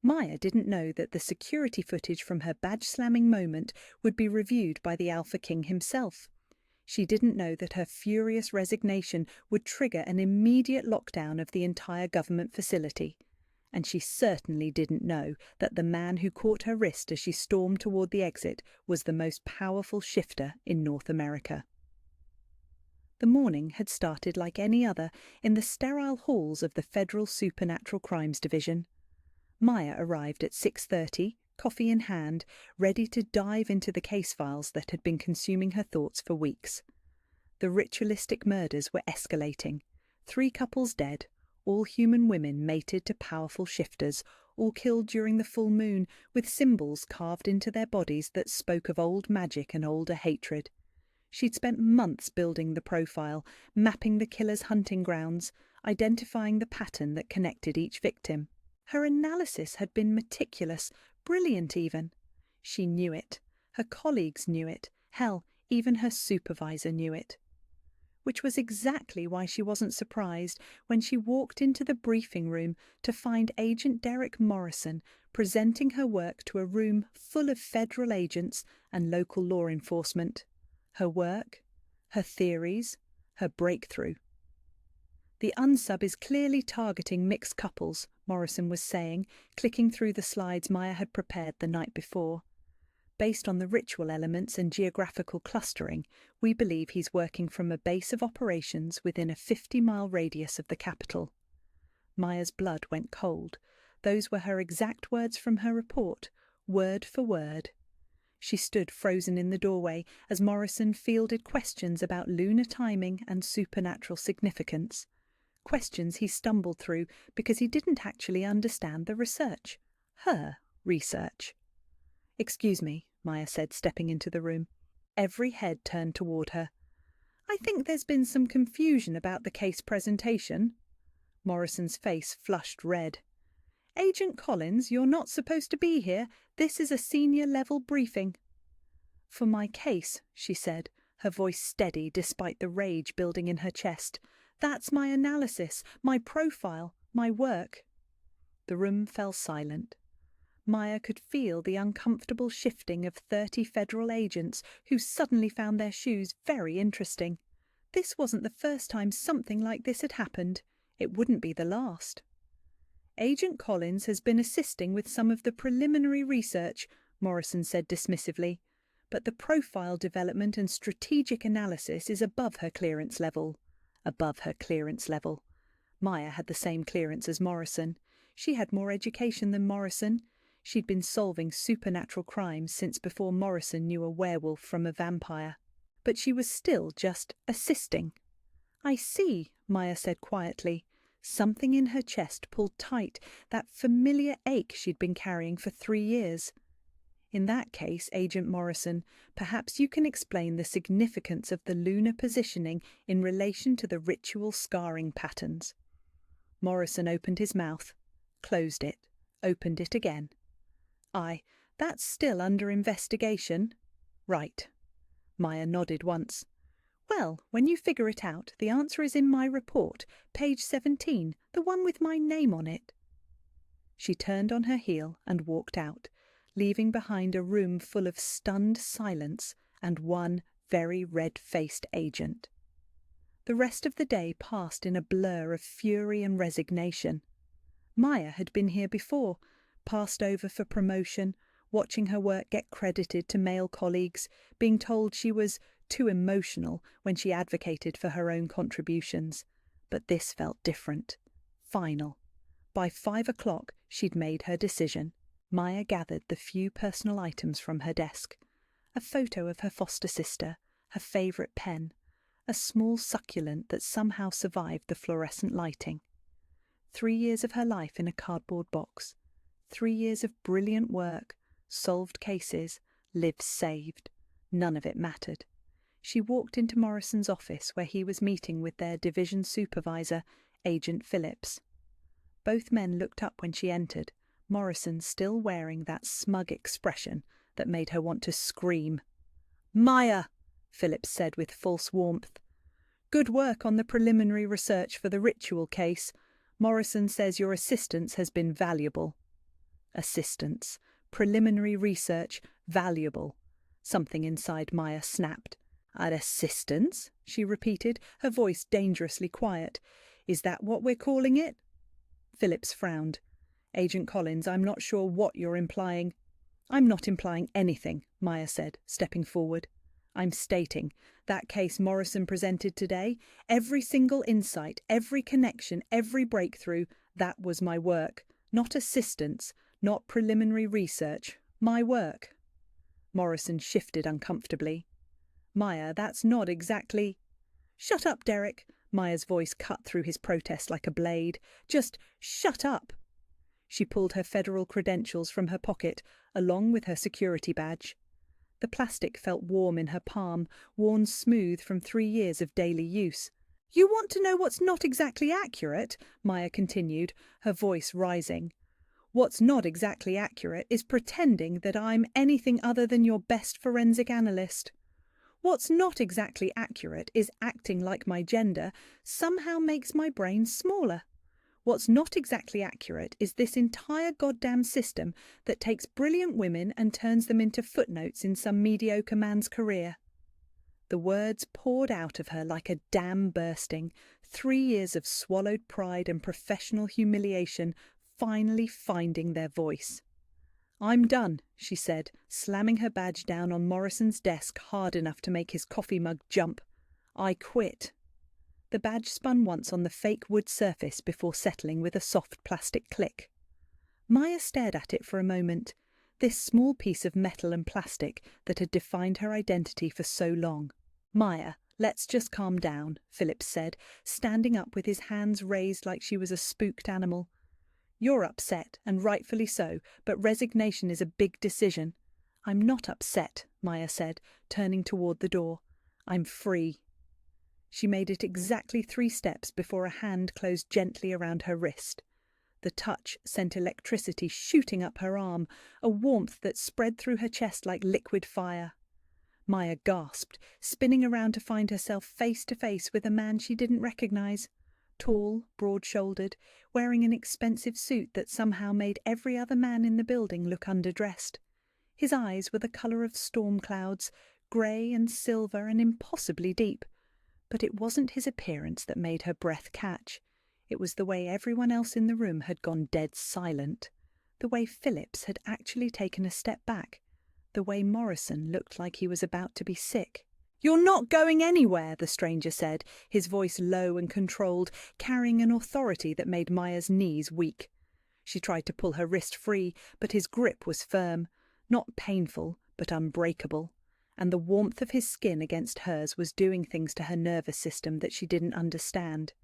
Maya didn't know that the security footage from her badge-slamming moment would be reviewed by the Alpha King himself. She didn't know that her furious resignation would trigger an immediate lockdown of the entire government facility. And she certainly didn't know that the man who caught her wrist as she stormed toward the exit was the most powerful shifter in North America. The morning had started like any other in the sterile halls of the Federal Supernatural Crimes Division. Maya arrived at 6:30, coffee in hand, ready to dive into the case files that had been consuming her thoughts for weeks. The ritualistic murders were escalating. 3 couples dead, all human women mated to powerful shifters, all killed during the full moon, with symbols carved into their bodies that spoke of old magic and older hatred. She'd spent months building the profile, mapping the killer's hunting grounds, identifying the pattern that connected each victim. Her analysis had been meticulous, brilliant even. She knew it. Her colleagues knew it. Hell, even her supervisor knew it. Which was exactly why she wasn't surprised when she walked into the briefing room to find Agent Derek Morrison presenting her work to a room full of federal agents and local law enforcement. Her work, her theories, her breakthrough. The unsub is clearly targeting mixed couples, Morrison was saying, clicking through the slides Maya had prepared the night before. Based on the ritual elements and geographical clustering, we believe he's working from a base of operations within a 50-mile radius of the capital. Maya's blood went cold. Those were her exact words from her report, word for word. She stood frozen in the doorway as Morrison fielded questions about lunar timing and supernatural significance. Questions he stumbled through because he didn't actually understand the research. Her research. "Excuse me," Maya said, stepping into the room. Every head turned toward her. "I think there's been some confusion about the case presentation." Morrison's face flushed red. "Agent Collins, you're not supposed to be here. This is a senior-level briefing." "For my case," she said, her voice steady despite the rage building in her chest. "That's my analysis, my profile, my work." The room fell silent. Maya could feel the uncomfortable shifting of 30 federal agents who suddenly found their shoes very interesting. This wasn't the first time something like this had happened. It wouldn't be the last. "Agent Collins has been assisting with some of the preliminary research," Morrison said dismissively, "but the profile development and strategic analysis is above her clearance level." Above her clearance level. Maya had the same clearance as Morrison. She had more education than Morrison. She'd been solving supernatural crimes since before Morrison knew a werewolf from a vampire. But she was still just assisting. "I see," Maya said quietly. Something in her chest pulled tight, that familiar ache she'd been carrying for 3 years. "In that case, Agent Morrison, perhaps you can explain the significance of the lunar positioning in relation to the ritual scarring patterns." Morrison opened his mouth, closed it, opened it again. That's still under investigation." "Right." Maya nodded once. "Well, when you figure it out, the answer is in my report, page 17, the one with my name on it." She turned on her heel and walked out, leaving behind a room full of stunned silence and one very red-faced agent. The rest of the day passed in a blur of fury and resignation. Maya had been here before, passed over for promotion, watching her work get credited to male colleagues, being told she was too emotional when she advocated for her own contributions. But this felt different. Final. By 5 o'clock, she'd made her decision. Maya gathered the few personal items from her desk. A photo of her foster sister, her favourite pen, a small succulent that somehow survived the fluorescent lighting. 3 years of her life in a cardboard box. 3 years of brilliant work, solved cases, lives saved. None of it mattered. She walked into Morrison's office where he was meeting with their division supervisor, Agent Phillips. Both men looked up when she entered, Morrison still wearing that smug expression that made her want to scream. "Maya," Phillips said with false warmth. "Good work on the preliminary research for the ritual case. Morrison says your assistance has been valuable." Assistance. Preliminary research. Valuable. Something inside Maya snapped. An assistance? She repeated, her voice dangerously quiet. Is that what we're calling it? Phillips frowned. Agent Collins, I'm not sure what you're implying. I'm not implying anything, Maya said, stepping forward. I'm stating that case Morrison presented today, every single insight, every connection, every breakthrough, that was my work. Not assistance, not preliminary research. My work. Morrison shifted uncomfortably. Maya, that's not exactly... Shut up, Derek. Maya's voice cut through his protest like a blade. Just shut up. She pulled her federal credentials from her pocket, along with her security badge. The plastic felt warm in her palm, worn smooth from 3 years of daily use. You want to know what's not exactly accurate? Maya continued, her voice rising. What's not exactly accurate is pretending that I'm anything other than your best forensic analyst. What's not exactly accurate is acting like my gender somehow makes my brain smaller. What's not exactly accurate is this entire goddamn system that takes brilliant women and turns them into footnotes in some mediocre man's career. The words poured out of her like a dam bursting, 3 years of swallowed pride and professional humiliation finally finding their voice. I'm done, she said, slamming her badge down on Morrison's desk hard enough to make his coffee mug jump. I quit. The badge spun once on the fake wood surface before settling with a soft plastic click. Maya stared at it for a moment, this small piece of metal and plastic that had defined her identity for so long. Maya, let's just calm down, Phillips said, standing up with his hands raised like she was a spooked animal. You're upset, and rightfully so, but resignation is a big decision. I'm not upset, Maya said, turning toward the door. I'm free. She made it exactly 3 steps before a hand closed gently around her wrist. The touch sent electricity shooting up her arm, a warmth that spread through her chest like liquid fire. Maya gasped, spinning around to find herself face to face with a man she didn't recognize. Tall, broad-shouldered, wearing an expensive suit that somehow made every other man in the building look underdressed. His eyes were the colour of storm clouds, grey and silver and impossibly deep. But it wasn't his appearance that made her breath catch. It was the way everyone else in the room had gone dead silent. The way Phillips had actually taken a step back. The way Morrison looked like he was about to be sick. You're not going anywhere, the stranger said, his voice low and controlled, carrying an authority that made Maya's knees weak. She tried to pull her wrist free, but his grip was firm, not painful, but unbreakable, and the warmth of his skin against hers was doing things to her nervous system that she didn't understand.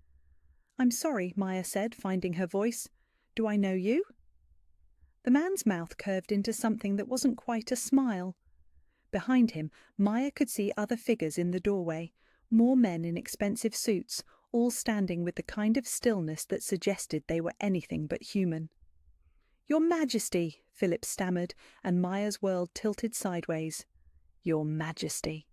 I'm sorry, Maya said, finding her voice. Do I know you? The man's mouth curved into something that wasn't quite a smile. Behind him, Maya could see other figures in the doorway, more men in expensive suits, all standing with the kind of stillness that suggested they were anything but human. Your Majesty, Philip stammered, and Maya's world tilted sideways. Your Majesty.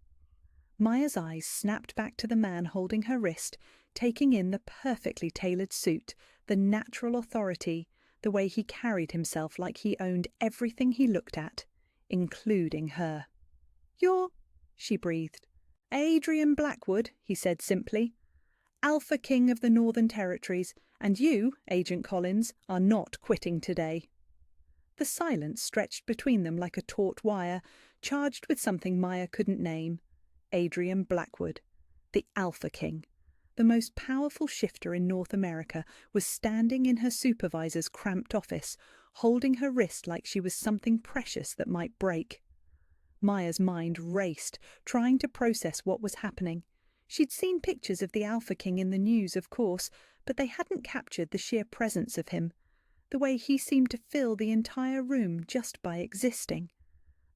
Maya's eyes snapped back to the man holding her wrist, taking in the perfectly tailored suit, the natural authority, the way he carried himself like he owned everything he looked at, including her. You're, she breathed. Adrian Blackwood, he said simply. Alpha King of the Northern Territories, and you, Agent Collins, are not quitting today. The silence stretched between them like a taut wire, charged with something Maya couldn't name. Adrian Blackwood, the Alpha King, the most powerful shifter in North America, was standing in her supervisor's cramped office, holding her wrist like she was something precious that might break. Maya's mind raced, trying to process what was happening. She'd seen pictures of the Alpha King in the news, of course, but they hadn't captured the sheer presence of him, the way he seemed to fill the entire room just by existing,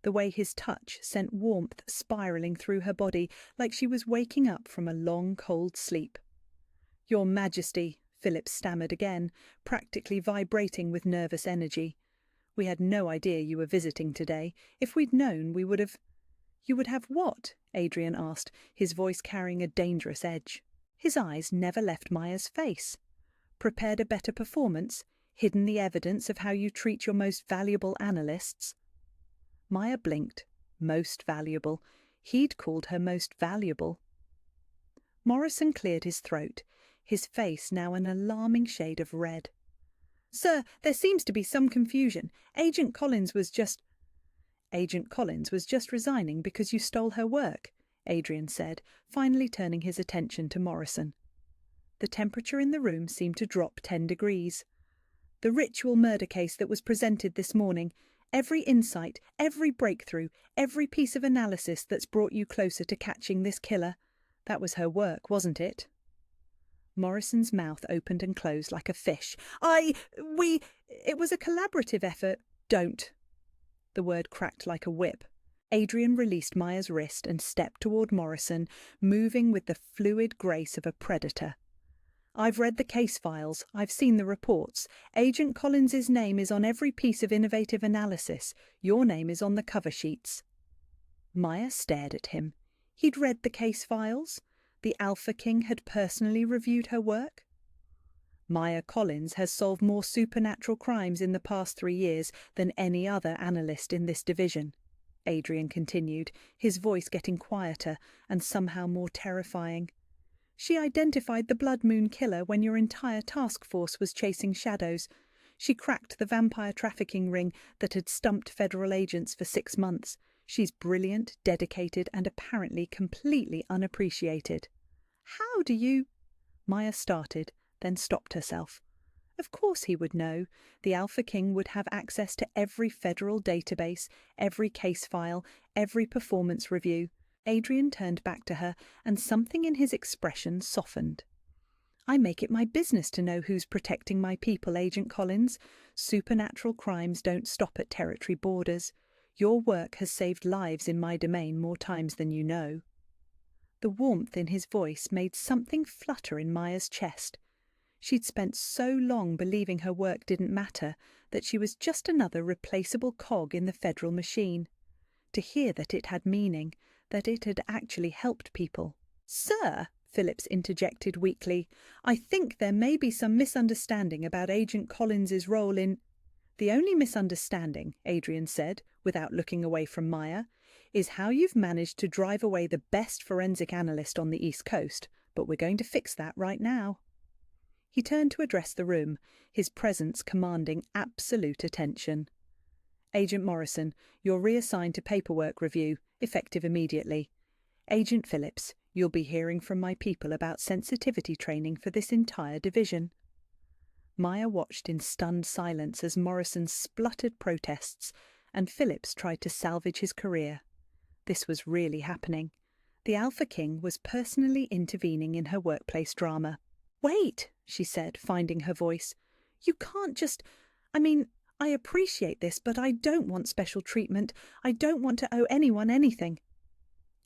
the way his touch sent warmth spiralling through her body like she was waking up from a long, cold sleep. Your Majesty, Philip stammered again, practically vibrating with nervous energy. We had no idea you were visiting today. If we'd known, we would have... You would have what? Adrian asked, his voice carrying a dangerous edge. His eyes never left Maya's face. Prepared a better performance? hidden the evidence of how you treat your most valuable analysts. Maya blinked. Most valuable. He'd called her most valuable. Morrison cleared his throat, his face now an alarming shade of red. "Sir, there seems to be some confusion. Agent Collins was just resigning because you stole her work," Adrian said, finally turning his attention to Morrison. The temperature in the room seemed to drop 10 degrees. "The ritual murder case that was presented this morning, every insight, every breakthrough, every piece of analysis that's brought you closer to catching this killer, that was her work, wasn't it?" Morrison's mouth opened and closed like a fish. It was a collaborative effort." "Don't." The word cracked like a whip. Adrian released Maya's wrist and stepped toward Morrison, moving with the fluid grace of a predator. "I've read the case files. I've seen the reports. Agent Collins's name is on every piece of innovative analysis. Your name is on the cover sheets." Maya stared at him. He'd read the case files. The Alpha King had personally reviewed her work. "Maya Collins has solved more supernatural crimes in the past 3 years than any other analyst in this division," Adrian continued, his voice getting quieter and somehow more terrifying. "She identified the Blood Moon killer when your entire task force was chasing shadows. She cracked the vampire trafficking ring that had stumped federal agents for 6 months. She's brilliant, dedicated, and apparently completely unappreciated." "How do you—" Maya started, then stopped herself. Of course he would know. The Alpha King would have access to every federal database, every case file, every performance review. Adrian turned back to her, and something in his expression softened. "I make it my business to know who's protecting my people, Agent Collins. Supernatural crimes don't stop at territory borders. Your work has saved lives in my domain more times than you know." The warmth in his voice made something flutter in Maya's chest. She'd spent so long believing her work didn't matter, that she was just another replaceable cog in the federal machine. To hear that it had meaning, that it had actually helped people. "Sir," Phillips interjected weakly, "I think there may be some misunderstanding about Agent Collins's role in—" "The only misunderstanding," Adrian said, without looking away from Maya, "is how you've managed to drive away the best forensic analyst on the East Coast, but we're going to fix that right now." He turned to address the room, his presence commanding absolute attention. "Agent Morrison, you're reassigned to paperwork review, effective immediately. Agent Phillips, you'll be hearing from my people about sensitivity training for this entire division." Maya watched in stunned silence as Morrison spluttered protests, and Phillips tried to salvage his career. This was really happening. The Alpha King was personally intervening in her workplace drama. "Wait," she said, finding her voice. "You can't just— I appreciate this, but I don't want special treatment. I don't want to owe anyone anything."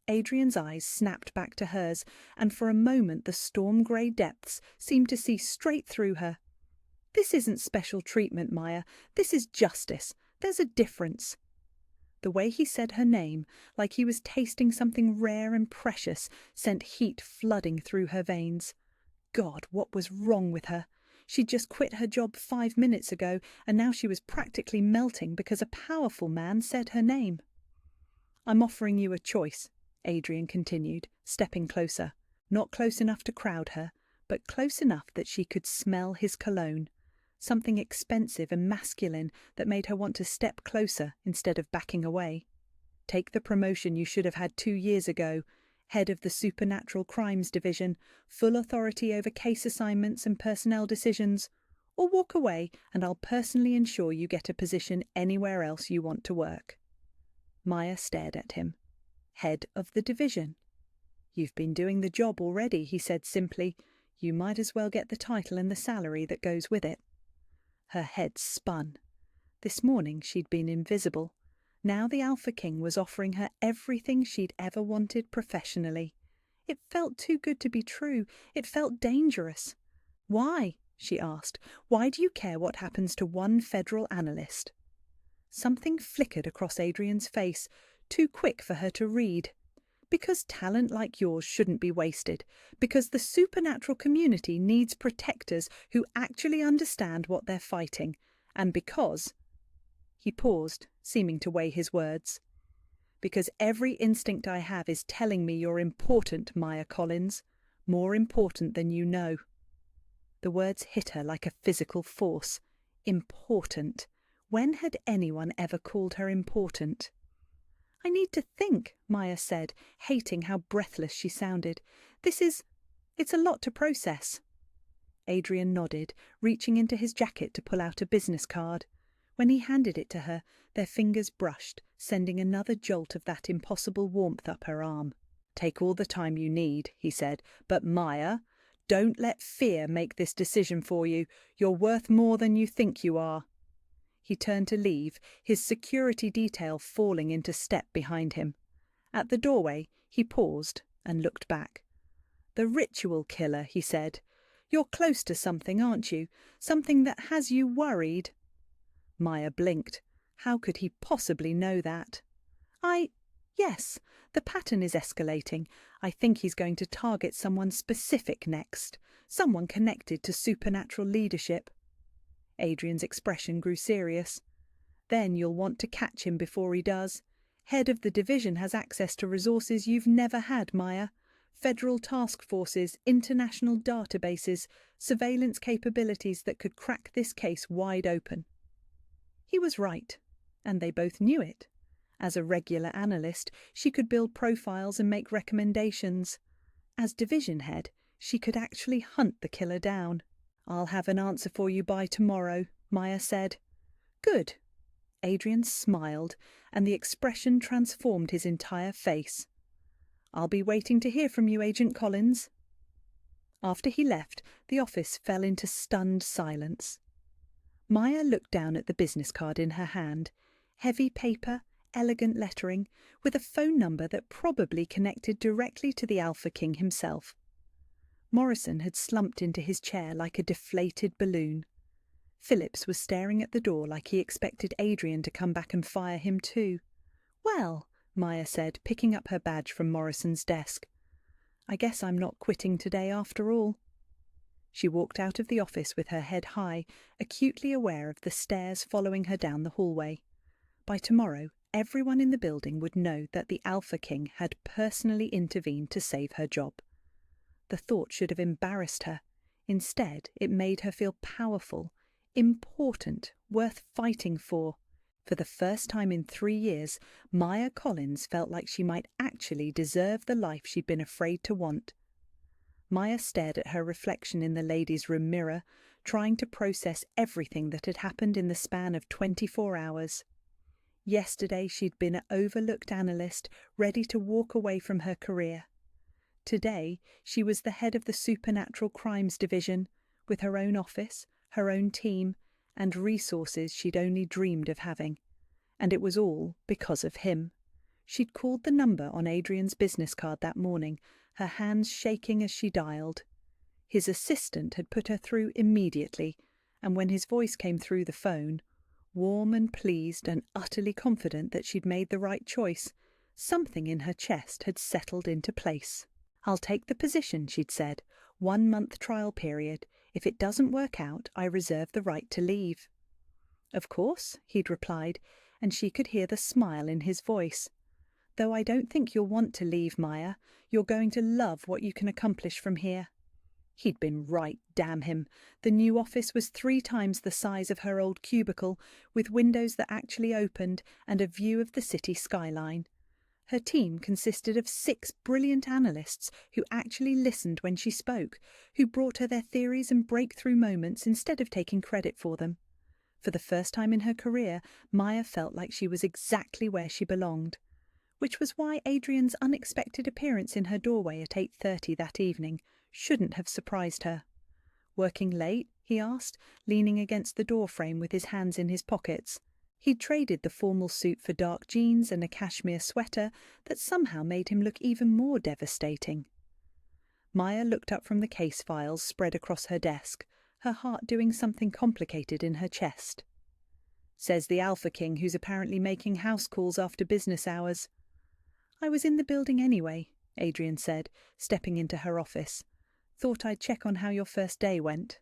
Adrian's eyes snapped back to hers, and for a moment the storm-grey depths seemed to see straight through her. "This isn't special treatment, Maya. This is justice. There's a difference." The way he said her name, like he was tasting something rare and precious, sent heat flooding through her veins. God, what was wrong with her? She'd just quit her job 5 minutes ago, and now she was practically melting because a powerful man said her name. "I'm offering you a choice," Adrian continued, stepping closer. Not close enough to crowd her, but close enough that she could smell his cologne. Something expensive and masculine that made her want to step closer instead of backing away. Take the promotion you should have had 2 years ago, head of the Supernatural Crimes Division, full authority over case assignments and personnel decisions, or walk away and I'll personally ensure you get a position anywhere else you want to work. Maya stared at him. Head of the division. "You've been doing the job already," he said simply. "You might as well get the title and the salary that goes with it." Her head spun. This morning she'd been invisible. Now the Alpha King was offering her everything she'd ever wanted professionally. It felt too good to be true. It felt dangerous. "Why?" she asked. "Why do you care what happens to one federal analyst?" Something flickered across Adrian's face, too quick for her to read. Because talent like yours shouldn't be wasted. Because the supernatural community needs protectors who actually understand what they're fighting. And because... He paused, seeming to weigh his words. Because every instinct I have is telling me you're important, Maya Collins. More important than you know. The words hit her like a physical force. Important. When had anyone ever called her important? I need to think, Maya said, hating how breathless she sounded. It's a lot to process. Adrian nodded, reaching into his jacket to pull out a business card. When he handed it to her, their fingers brushed, sending another jolt of that impossible warmth up her arm. Take all the time you need, he said, but Maya, don't let fear make this decision for you. You're worth more than you think you are. He turned to leave, his security detail falling into step behind him. At the doorway, he paused and looked back. The ritual killer, he said. You're close to something, aren't you? Something that has you worried. Maya blinked. How could he possibly know that? Yes, the pattern is escalating. I think he's going to target someone specific next. Someone connected to supernatural leadership. Adrian's expression grew serious. Then you'll want to catch him before he does. Head of the division has access to resources you've never had, Maya. Federal task forces, international databases, surveillance capabilities that could crack this case wide open. He was right, and they both knew it. As a regular analyst, she could build profiles and make recommendations. As division head, she could actually hunt the killer down. I'll have an answer for you by tomorrow, Maya said. Good. Adrian smiled, and the expression transformed his entire face. I'll be waiting to hear from you, Agent Collins. After he left, the office fell into stunned silence. Maya looked down at the business card in her hand. Heavy paper, elegant lettering, with a phone number that probably connected directly to the Alpha King himself. Morrison had slumped into his chair like a deflated balloon. Phillips was staring at the door like he expected Adrian to come back and fire him too. Well, Maya said, picking up her badge from Morrison's desk. I guess I'm not quitting today after all. She walked out of the office with her head high, acutely aware of the stares following her down the hallway. By tomorrow, everyone in the building would know that the Alpha King had personally intervened to save her job. The thought should have embarrassed her. Instead, it made her feel powerful, important, worth fighting for. For the first time in 3 years, Maya Collins felt like she might actually deserve the life she'd been afraid to want. Maya stared at her reflection in the ladies' room mirror, trying to process everything that had happened in the span of 24 hours. Yesterday she'd been an overlooked analyst, ready to walk away from her career. Today she was the head of the Supernatural Crimes Division, with her own office, her own team, and resources she'd only dreamed of having. And it was all because of him. She'd called the number on Adrian's business card that morning, her hands shaking as she dialed. His assistant had put her through immediately, and when his voice came through the phone, warm and pleased and utterly confident that she'd made the right choice, something in her chest had settled into place. I'll take the position, she'd said. 1-month trial period. If it doesn't work out, I reserve the right to leave. Of course, he'd replied, and she could hear the smile in his voice. Though I don't think you'll want to leave, Maya. You're going to love what you can accomplish from here. He'd been right, damn him. The new office was 3 times the size of her old cubicle, with windows that actually opened and a view of the city skyline. Her team consisted of 6 brilliant analysts who actually listened when she spoke, who brought her their theories and breakthrough moments instead of taking credit for them. For the first time in her career, Maya felt like she was exactly where she belonged. Which was why Adrian's unexpected appearance in her doorway at 8:30 that evening shouldn't have surprised her. Working late? He asked, leaning against the doorframe with his hands in his pockets. He'd traded the formal suit for dark jeans and a cashmere sweater that somehow made him look even more devastating. Maya looked up from the case files spread across her desk, her heart doing something complicated in her chest. Says the Alpha King, who's apparently making house calls after business hours. "I was in the building anyway," Adrian said, stepping into her office. "Thought I'd check on how your first day went."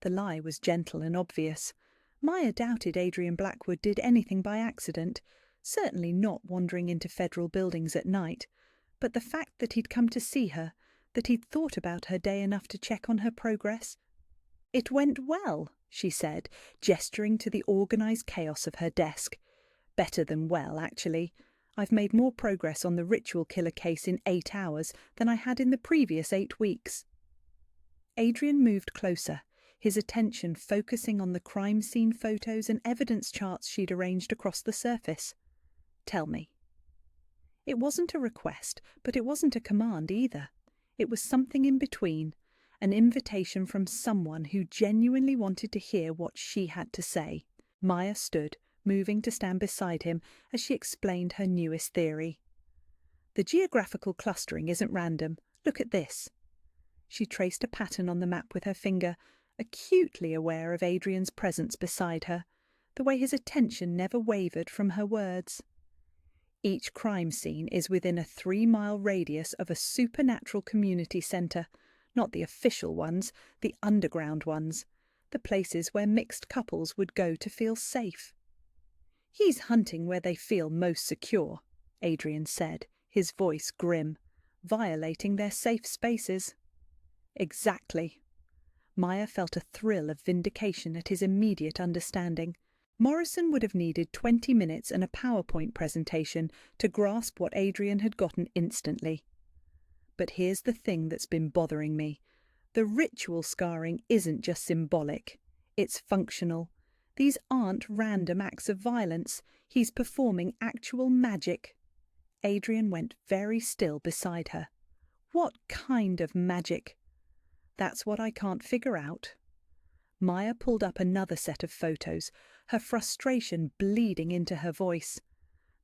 The lie was gentle and obvious. Maya doubted Adrian Blackwood did anything by accident, certainly not wandering into federal buildings at night, but the fact that he'd come to see her, that he'd thought about her day enough to check on her progress. "It went well," she said, gesturing to the organised chaos of her desk. "Better than well, actually. I've made more progress on the ritual killer case in 8 hours than I had in the previous 8 weeks. Adrian moved closer, his attention focusing on the crime scene photos and evidence charts she'd arranged across the surface. "Tell me." It wasn't a request, but it wasn't a command either. It was something in between, an invitation from someone who genuinely wanted to hear what she had to say. Maya stood, moving to stand beside him as she explained her newest theory. "The geographical clustering isn't random. Look at this." She traced a pattern on the map with her finger, acutely aware of Adrian's presence beside her, the way his attention never wavered from her words. "Each crime scene is within a 3-mile radius of a supernatural community centre, not the official ones, the underground ones, the places where mixed couples would go to feel safe." "He's hunting where they feel most secure," Adrian said, his voice grim, "violating their safe spaces." "Exactly." Maya felt a thrill of vindication at his immediate understanding. Morrison would have needed 20 minutes and a PowerPoint presentation to grasp what Adrian had gotten instantly. "But here's the thing that's been bothering me. The ritual scarring isn't just symbolic. It's functional. These aren't random acts of violence. He's performing actual magic." Adrian went very still beside her. "What kind of magic?" "That's what I can't figure out." Maya pulled up another set of photos, her frustration bleeding into her voice.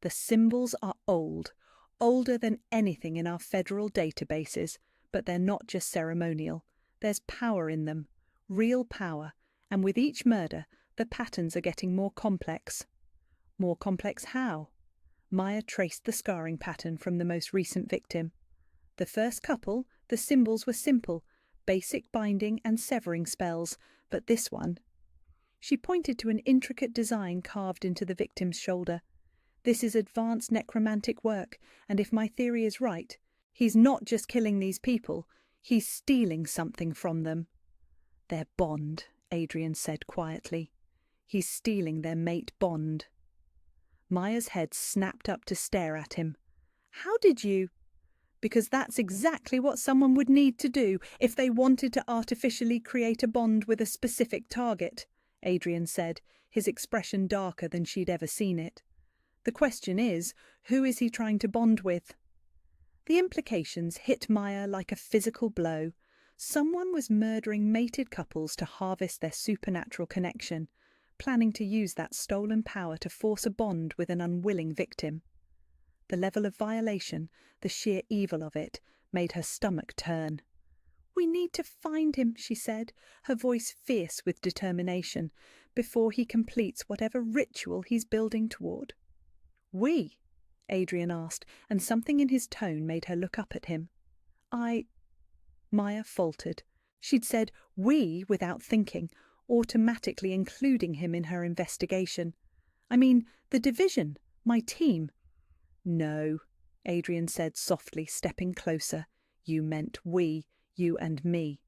"The symbols are old, older than anything in our federal databases, but they're not just ceremonial. There's power in them, real power, and with each murder, the patterns are getting more complex." "More complex how?" Maya traced the scarring pattern from the most recent victim. "The first couple, the symbols were simple, basic binding and severing spells, but this one—" She pointed to an intricate design carved into the victim's shoulder. "This is advanced necromantic work, and if my theory is right, he's not just killing these people, he's stealing something from them." "Their bond," Adrian said quietly. "He's stealing their mate bond." Maya's head snapped up to stare at him. "How did you—" "Because that's exactly what someone would need to do if they wanted to artificially create a bond with a specific target," Adrian said, his expression darker than she'd ever seen it. "The question is, who is he trying to bond with?" The implications hit Maya like a physical blow. Someone was murdering mated couples to harvest their supernatural connection, planning to use that stolen power to force a bond with an unwilling victim. The level of violation, the sheer evil of it, made her stomach turn. "We need to find him," she said, her voice fierce with determination, "before he completes whatever ritual he's building toward." "We?" Adrian asked, and something in his tone made her look up at him. Maya faltered. She'd said "we" without thinking, automatically including him in her investigation. "I mean, the division, my team." "No," Adrian said softly, stepping closer. "You meant we, you and me."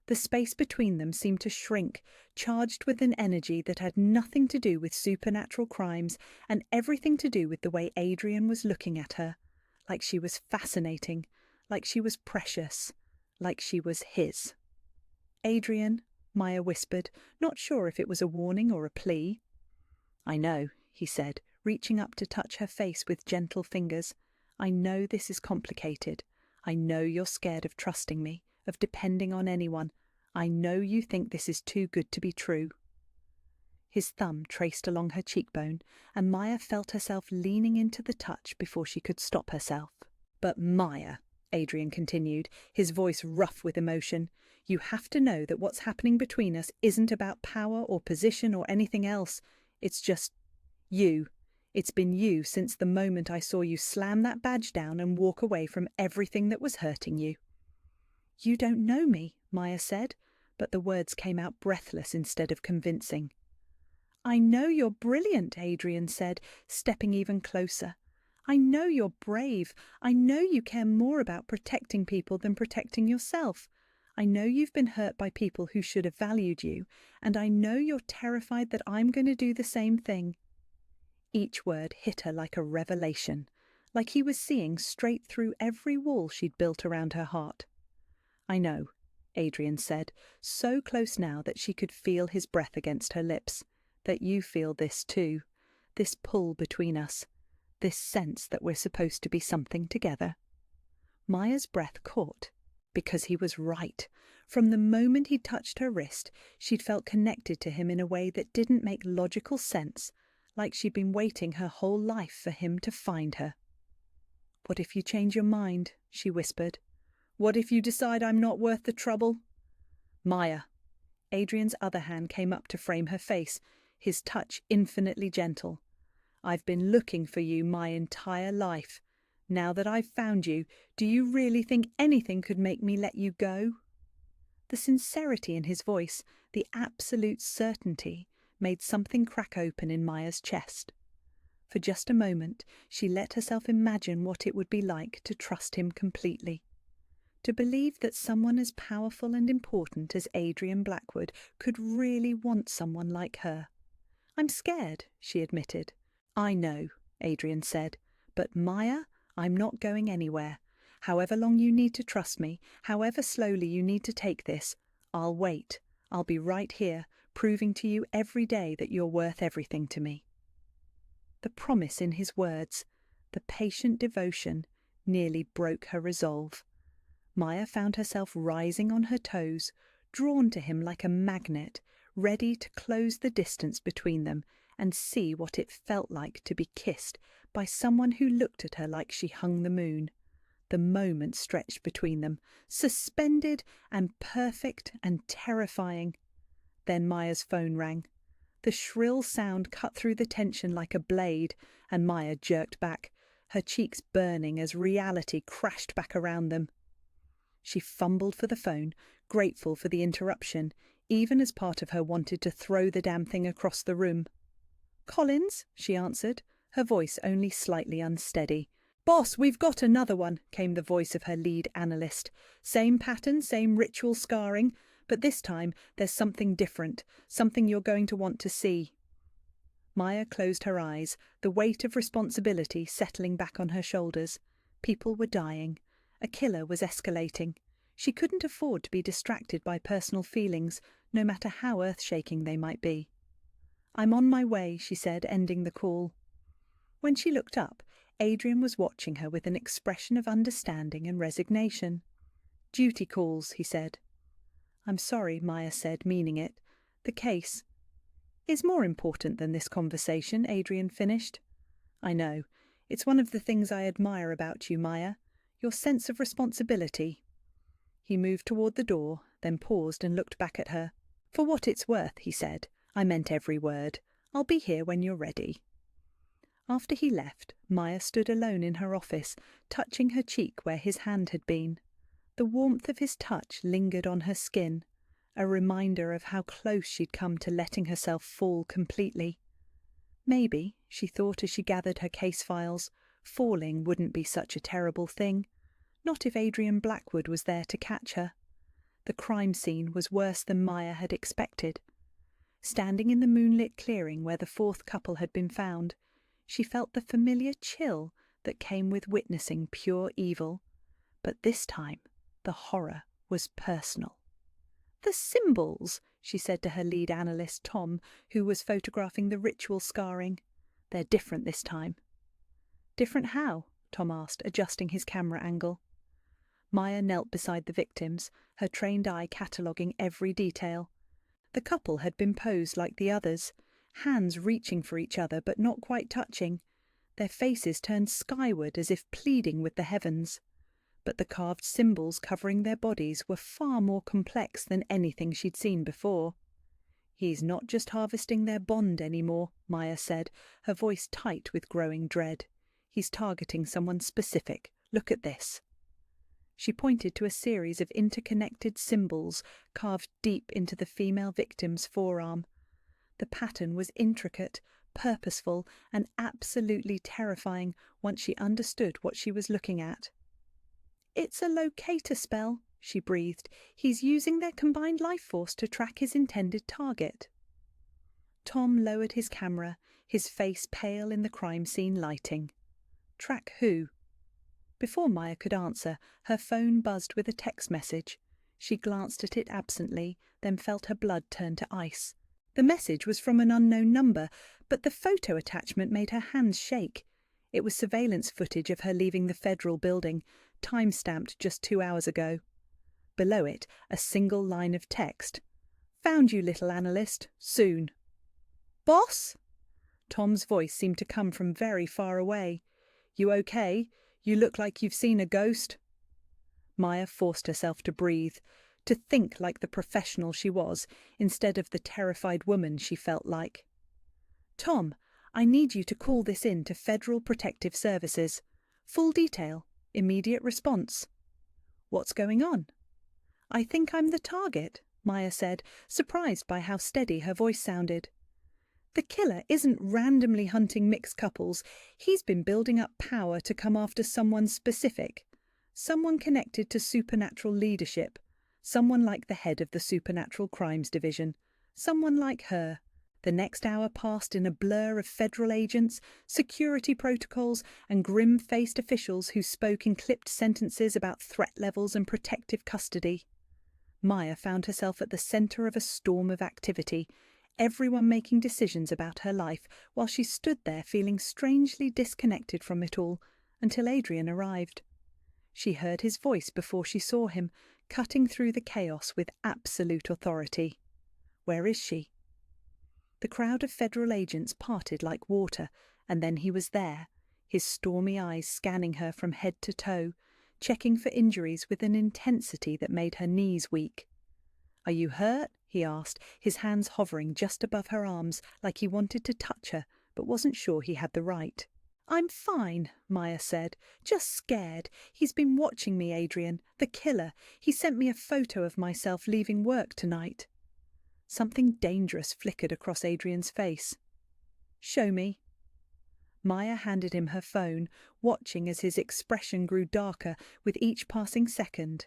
The space between them seemed to shrink, charged with an energy that had nothing to do with supernatural crimes and everything to do with the way Adrian was looking at her, like she was fascinating, like she was precious, like she was his. "Adrian," Maya whispered, not sure if it was a warning or a plea. "I know," he said, reaching up to touch her face with gentle fingers. "I know this is complicated. I know you're scared of trusting me, of depending on anyone. I know you think this is too good to be true." His thumb traced along her cheekbone, and Maya felt herself leaning into the touch before she could stop herself. "But Maya," Adrian continued, his voice rough with emotion, "you have to know that what's happening between us isn't about power or position or anything else. It's just you. It's been you since the moment I saw you slam that badge down and walk away from everything that was hurting you." "You don't know me," Maya said, but the words came out breathless instead of convincing. "I know you're brilliant," Adrian said, stepping even closer. "I know you're brave. I know you care more about protecting people than protecting yourself. I know you've been hurt by people who should have valued you, and I know you're terrified that I'm going to do the same thing." Each word hit her like a revelation, like he was seeing straight through every wall she'd built around her heart. "I know," Adrian said, so close now that she could feel his breath against her lips, "that you feel this too, this pull between us, this sense that we're supposed to be something together." Maya's breath caught, because he was right. From the moment he touched her wrist, she'd felt connected to him in a way that didn't make logical sense, like she'd been waiting her whole life for him to find her. "What if you change your mind?" she whispered. "What if you decide I'm not worth the trouble?" "Maya." Adrian's other hand came up to frame her face, his touch infinitely gentle. "I've been looking for you my entire life. Now that I've found you, do you really think anything could make me let you go?" The sincerity in his voice, the absolute certainty, made something crack open in Maya's chest. For just a moment, she let herself imagine what it would be like to trust him completely. To believe that someone as powerful and important as Adrian Blackwood could really want someone like her. "I'm scared," she admitted. "I know," Adrian said, "but Maya, I'm not going anywhere. However long you need to trust me, however slowly you need to take this, I'll wait. I'll be right here, proving to you every day that you're worth everything to me." The promise in his words, the patient devotion, nearly broke her resolve. Maya found herself rising on her toes, drawn to him like a magnet, ready to close the distance between them and see what it felt like to be kissed by someone who looked at her like she hung the moon. The moment stretched between them, suspended and perfect and terrifying. Then Maya's phone rang. The shrill sound cut through the tension like a blade, and Maya jerked back, her cheeks burning as reality crashed back around them. She fumbled for the phone, grateful for the interruption, even as part of her wanted to throw the damn thing across the room. "Collins," she answered, her voice only slightly unsteady. "Boss, we've got another one," came the voice of her lead analyst. "Same pattern, same ritual scarring, but this time there's something different, something you're going to want to see." Maya closed her eyes, the weight of responsibility settling back on her shoulders. People were dying. A killer was escalating. She couldn't afford to be distracted by personal feelings, no matter how earth-shaking they might be. "I'm on my way," she said, ending the call. When she looked up, Adrian was watching her with an expression of understanding and resignation. "Duty calls," he said. "I'm sorry," Maya said, meaning it. "The case is more important than this conversation," Adrian finished. "I know. It's one of the things I admire about you, Maya. Your sense of responsibility." He moved toward the door, then paused and looked back at her. "For what it's worth," he said. "I meant every word. I'll be here when you're ready." After he left, Maya stood alone in her office, touching her cheek where his hand had been. The warmth of his touch lingered on her skin, a reminder of how close she'd come to letting herself fall completely. Maybe, she thought as she gathered her case files, falling wouldn't be such a terrible thing. Not if Adrian Blackwood was there to catch her. The crime scene was worse than Maya had expected. Standing in the moonlit clearing where the fourth couple had been found, she felt the familiar chill that came with witnessing pure evil. But this time, the horror was personal. "The symbols," she said to her lead analyst, Tom, who was photographing the ritual scarring. "They're different this time." "Different how?" Tom asked, adjusting his camera angle. Maya knelt beside the victims, her trained eye cataloguing every detail. The couple had been posed like the others, hands reaching for each other but not quite touching, their faces turned skyward as if pleading with the heavens. But the carved symbols covering their bodies were far more complex than anything she'd seen before. He's not just harvesting their bond anymore, Maya said, her voice tight with growing dread. He's targeting someone specific. Look at this. She pointed to a series of interconnected symbols carved deep into the female victim's forearm. The pattern was intricate, purposeful, and absolutely terrifying once she understood what she was looking at. "It's a locator spell," she breathed. "He's using their combined life force to track his intended target." Tom lowered his camera, his face pale in the crime scene lighting. "Track who?" Before Maya could answer, her phone buzzed with a text message. She glanced at it absently, then felt her blood turn to ice. The message was from an unknown number, but the photo attachment made her hands shake. It was surveillance footage of her leaving the federal building, time-stamped just 2 hours ago. Below it, a single line of text. "Found you, little analyst. Soon." "Boss?" Tom's voice seemed to come from very far away. "You okay? You look like you've seen a ghost." Maya forced herself to breathe, to think like the professional she was, instead of the terrified woman she felt like. "Tom, I need you to call this in to Federal Protective Services. Full detail, immediate response." "What's going on?" "I think I'm the target," Maya said, surprised by how steady her voice sounded. "The killer isn't randomly hunting mixed couples. He's been building up power to come after someone specific. Someone connected to supernatural leadership. Someone like the head of the Supernatural Crimes Division. Someone like her. The next hour passed in a blur of federal agents, security protocols, and grim-faced officials who spoke in clipped sentences about threat levels and protective custody. Maya found herself at the centre of a storm of activity, everyone making decisions about her life, while she stood there feeling strangely disconnected from it all, until Adrian arrived. She heard his voice before she saw him, cutting through the chaos with absolute authority. "Where is she?" The crowd of federal agents parted like water, and then he was there, his stormy eyes scanning her from head to toe, checking for injuries with an intensity that made her knees weak. "Are you hurt?" he asked, his hands hovering just above her arms like he wanted to touch her, but wasn't sure he had the right. "I'm fine," Maya said. "Just scared. He's been watching me, Adrian. The killer. He sent me a photo of myself leaving work tonight." Something dangerous flickered across Adrian's face. "Show me." Maya handed him her phone, watching as his expression grew darker with each passing second.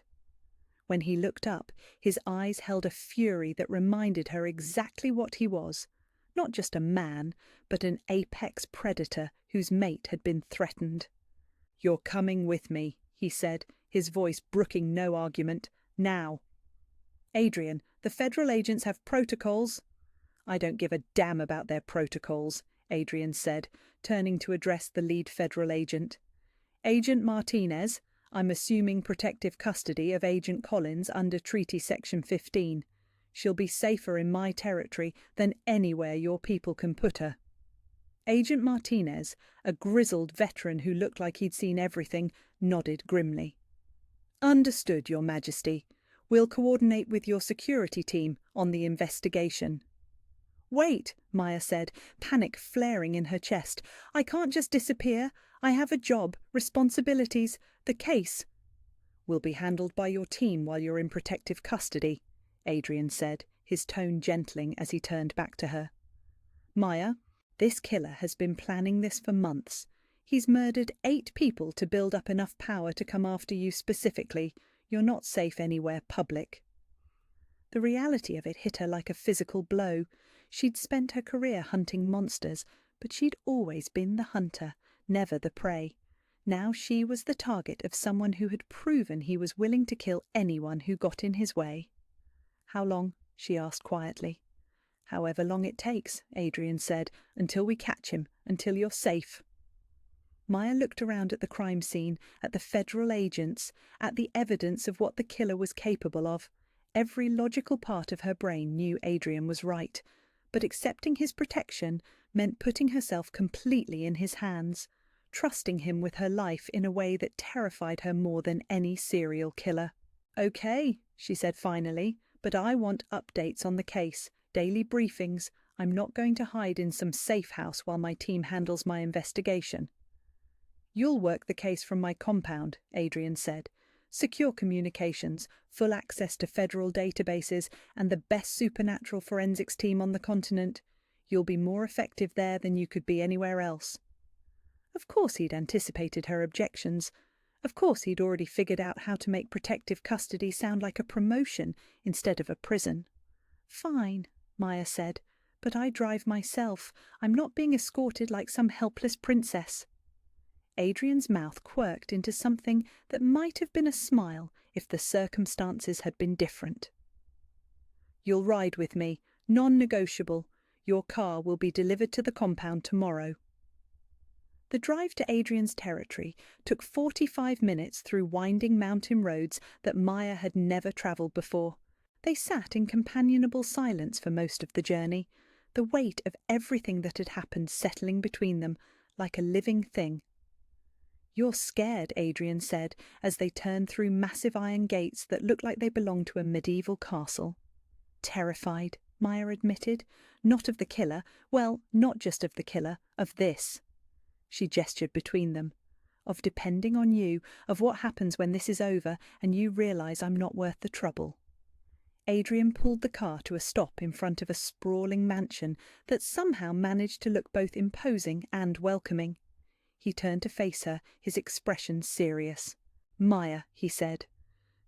When he looked up, his eyes held a fury that reminded her exactly what he was. Not just a man, but an apex predator whose mate had been threatened. "You're coming with me," he said, his voice brooking no argument. "Now." "Adrian, the federal agents have protocols." "I don't give a damn about their protocols," Adrian said, turning to address the lead federal agent. "Agent Martinez, I'm assuming protective custody of Agent Collins under Treaty Section 15. She'll be safer in my territory than anywhere your people can put her." Agent Martinez, a grizzled veteran who looked like he'd seen everything, nodded grimly. "Understood, Your Majesty. We'll coordinate with your security team on the investigation." "Wait," Maya said, panic flaring in her chest. "I can't just disappear. I have a job, responsibilities, the case." "Will be handled by your team while you're in protective custody," Adrian said, his tone gentling as he turned back to her. "Maya, this killer has been planning this for months. He's murdered 8 people to build up enough power to come after you specifically. You're not safe anywhere public." The reality of it hit her like a physical blow. She'd spent her career hunting monsters, but she'd always been the hunter, never the prey. Now she was the target of someone who had proven he was willing to kill anyone who got in his way. "How long?" she asked quietly. "However long it takes," Adrian said, "until we catch him, until you're safe." Maya looked around at the crime scene, at the federal agents, at the evidence of what the killer was capable of. Every logical part of her brain knew Adrian was right, but accepting his protection meant putting herself completely in his hands, trusting him with her life in a way that terrified her more than any serial killer. "Okay," she said finally, "but I want updates on the case. daily briefings. I'm not going to hide in some safe house while my team handles my investigation. You'll work the case from my compound, Adrian said. Secure communications, full access to federal databases, and the best supernatural forensics team on the continent. You'll be more effective there than you could be anywhere else. Of course he'd anticipated her objections. Of course he'd already figured out how to make protective custody sound like a promotion instead of a prison. Fine, Maya said, but I drive myself. I'm not being escorted like some helpless princess. Adrian's mouth quirked into something that might have been a smile if the circumstances had been different. You'll ride with me, non-negotiable. Your car will be delivered to the compound tomorrow. The drive to Adrian's territory took 45 minutes through winding mountain roads that Maya had never travelled before. They sat in companionable silence for most of the journey, the weight of everything that had happened settling between them like a living thing. You're scared, Adrian said, as they turned through massive iron gates that looked like they belonged to a medieval castle. Terrified, Maya admitted. Not of the killer, well, not just of the killer, of this. She gestured between them. Of depending on you, of what happens when this is over and you realise I'm not worth the trouble. Adrian pulled the car to a stop in front of a sprawling mansion that somehow managed to look both imposing and welcoming. He turned to face her, his expression serious. Maya, he said.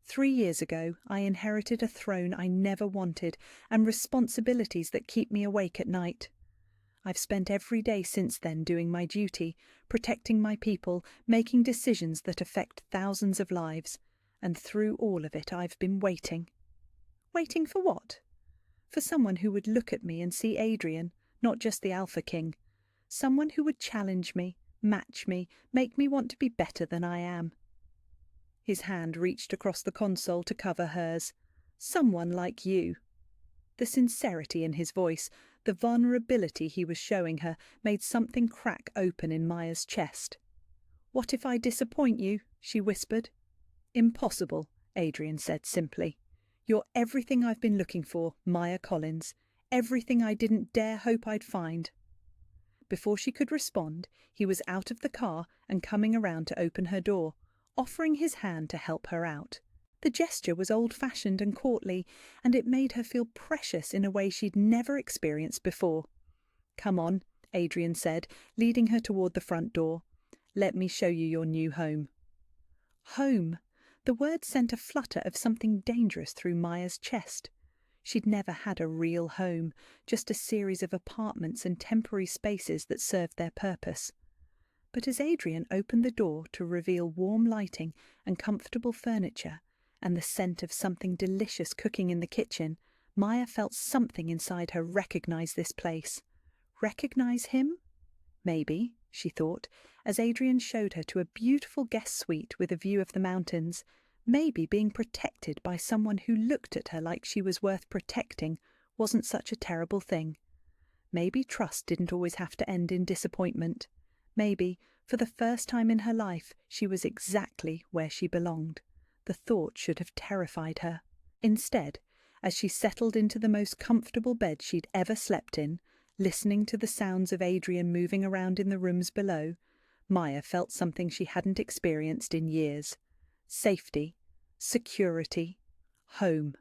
3 years ago, I inherited a throne I never wanted and responsibilities that keep me awake at night. I've spent every day since then doing my duty, protecting my people, making decisions that affect thousands of lives, and through all of it I've been waiting. Waiting for what? For someone who would look at me and see Adrian, not just the Alpha King. Someone who would challenge me, match me, make me want to be better than I am. His hand reached across the console to cover hers. Someone like you. The sincerity in his voice, the vulnerability he was showing her, made something crack open in Maya's chest. What if I disappoint you? She whispered. Impossible, Adrian said simply. You're everything I've been looking for, Maya Collins. Everything I didn't dare hope I'd find. Before she could respond, he was out of the car and coming around to open her door, offering his hand to help her out. The gesture was old-fashioned and courtly, and it made her feel precious in a way she'd never experienced before. Come on, Adrian said, leading her toward the front door. Let me show you your new home. Home. The word sent a flutter of something dangerous through Maya's chest. She'd never had a real home, just a series of apartments and temporary spaces that served their purpose. But as Adrian opened the door to reveal warm lighting and comfortable furniture, and the scent of something delicious cooking in the kitchen, Maya felt something inside her recognize this place. Recognize him? Maybe, she thought, as Adrian showed her to a beautiful guest suite with a view of the mountains. Maybe being protected by someone who looked at her like she was worth protecting wasn't such a terrible thing. Maybe trust didn't always have to end in disappointment. Maybe, for the first time in her life, she was exactly where she belonged. The thought should have terrified her. Instead, as she settled into the most comfortable bed she'd ever slept in, listening to the sounds of Adrian moving around in the rooms below, Maya felt something she hadn't experienced in years. Safety, security, home.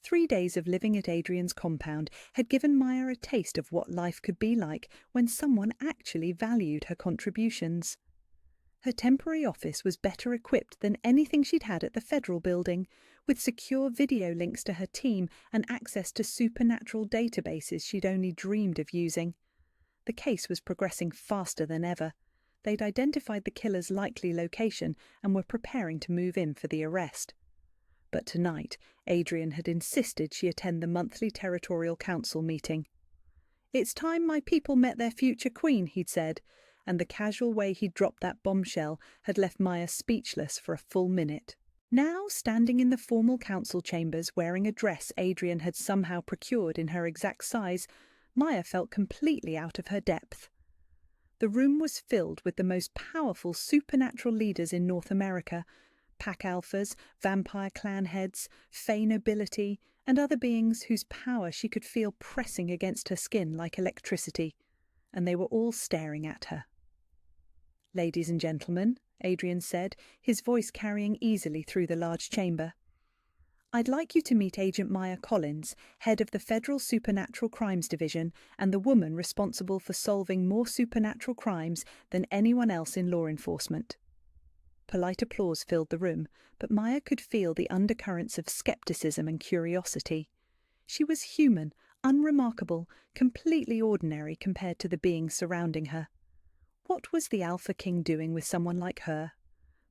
3 days of living at Adrian's compound had given Maya a taste of what life could be like when someone actually valued her contributions. Her temporary office was better equipped than anything she'd had at the federal building, with secure video links to her team and access to supernatural databases she'd only dreamed of using. The case was progressing faster than ever. They'd identified the killer's likely location and were preparing to move in for the arrest. But tonight, Adrian had insisted she attend the monthly territorial council meeting. It's time my people met their future queen, he'd said, and the casual way he'd dropped that bombshell had left Maya speechless for a full minute. Now, standing in the formal council chambers wearing a dress Adrian had somehow procured in her exact size, Maya felt completely out of her depth. The room was filled with the most powerful supernatural leaders in North America, pack alphas, vampire clan heads, Fey nobility, and other beings whose power she could feel pressing against her skin like electricity, and they were all staring at her. "Ladies and gentlemen," Adrian said, his voice carrying easily through the large chamber, "I'd like you to meet Agent Maya Collins, head of the Federal Supernatural Crimes Division and the woman responsible for solving more supernatural crimes than anyone else in law enforcement." Polite applause filled the room, but Maya could feel the undercurrents of skepticism and curiosity. She was human, unremarkable, completely ordinary compared to the beings surrounding her. What was the Alpha King doing with someone like her?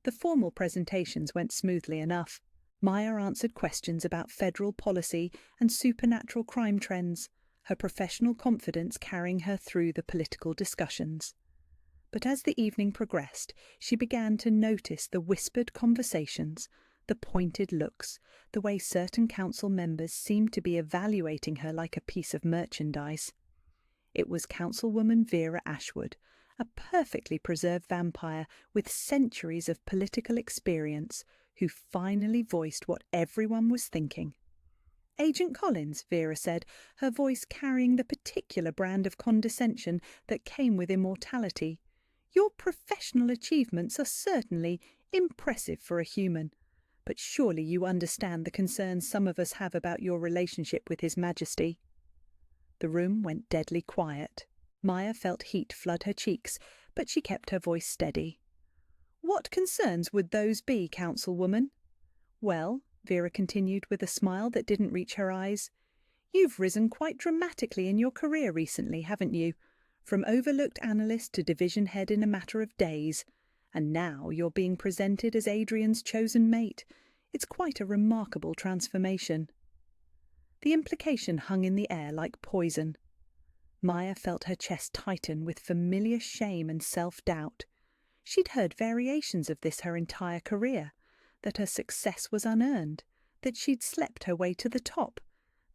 The formal presentations went smoothly enough. Maya answered questions about federal policy and supernatural crime trends, her professional confidence carrying her through the political discussions. But as the evening progressed, she began to notice the whispered conversations, the pointed looks, the way certain council members seemed to be evaluating her like a piece of merchandise. It was Councilwoman Vera Ashwood, a perfectly preserved vampire with centuries of political experience, who finally voiced what everyone was thinking. "Agent Collins," Vera said, her voice carrying the particular brand of condescension that came with immortality, "your professional achievements are certainly impressive for a human, but surely you understand the concerns some of us have about your relationship with His Majesty." The room went deadly quiet. Maya felt heat flood her cheeks, but she kept her voice steady. "What concerns would those be, Councilwoman?" "Well," Vera continued with a smile that didn't reach her eyes, "you've risen quite dramatically in your career recently, haven't you? From overlooked analyst to division head in a matter of days. And now you're being presented as Adrian's chosen mate. It's quite a remarkable transformation." The implication hung in the air like poison. Maya felt her chest tighten with familiar shame and self-doubt. She'd heard variations of this her entire career, that her success was unearned, that she'd slept her way to the top,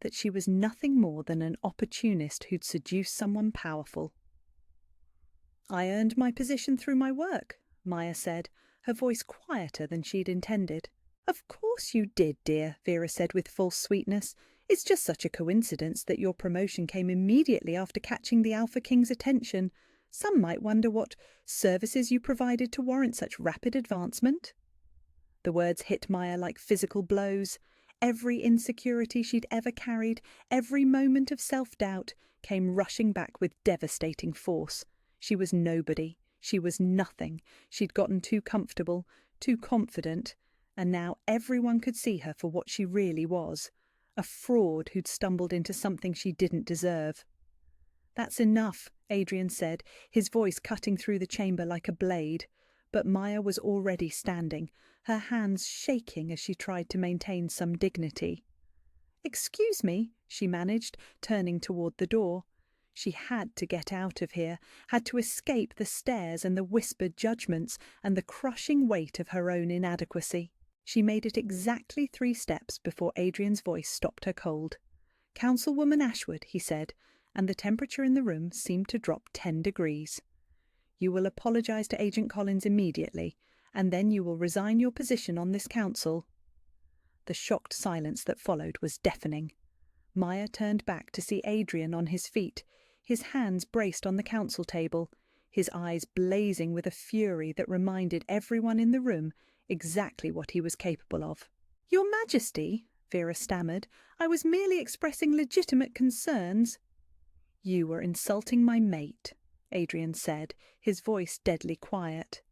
that she was nothing more than an opportunist who'd seduced someone powerful. "I earned my position through my work," Maya said, her voice quieter than she'd intended. "Of course you did, dear," Vera said with false sweetness. "It's just such a coincidence that your promotion came immediately after catching the Alpha King's attention. Some might wonder what services you provided to warrant such rapid advancement." The words hit Maya like physical blows. Every insecurity she'd ever carried, every moment of self-doubt, came rushing back with devastating force. She was nobody. She was nothing. She'd gotten too comfortable, too confident, and now everyone could see her for what she really was, a fraud who'd stumbled into something she didn't deserve. "That's enough," Adrian said, his voice cutting through the chamber like a blade. But Maya was already standing, her hands shaking as she tried to maintain some dignity. "Excuse me," she managed, turning toward the door. She had to get out of here, had to escape the stares and the whispered judgments and the crushing weight of her own inadequacy. She made it exactly 3 steps before Adrian's voice stopped her cold. "Councilwoman Ashwood," he said, and the temperature in the room seemed to drop 10 degrees. "You will apologize to Agent Collins immediately, and then you will resign your position on this council." The shocked silence that followed was deafening. Maya turned back to see Adrian on his feet, his hands braced on the council table, his eyes blazing with a fury that reminded everyone in the room exactly what he was capable of. "Your Majesty," Vera stammered, "I was merely expressing legitimate concerns." "You were insulting my mate," Adrian said, his voice deadly quiet.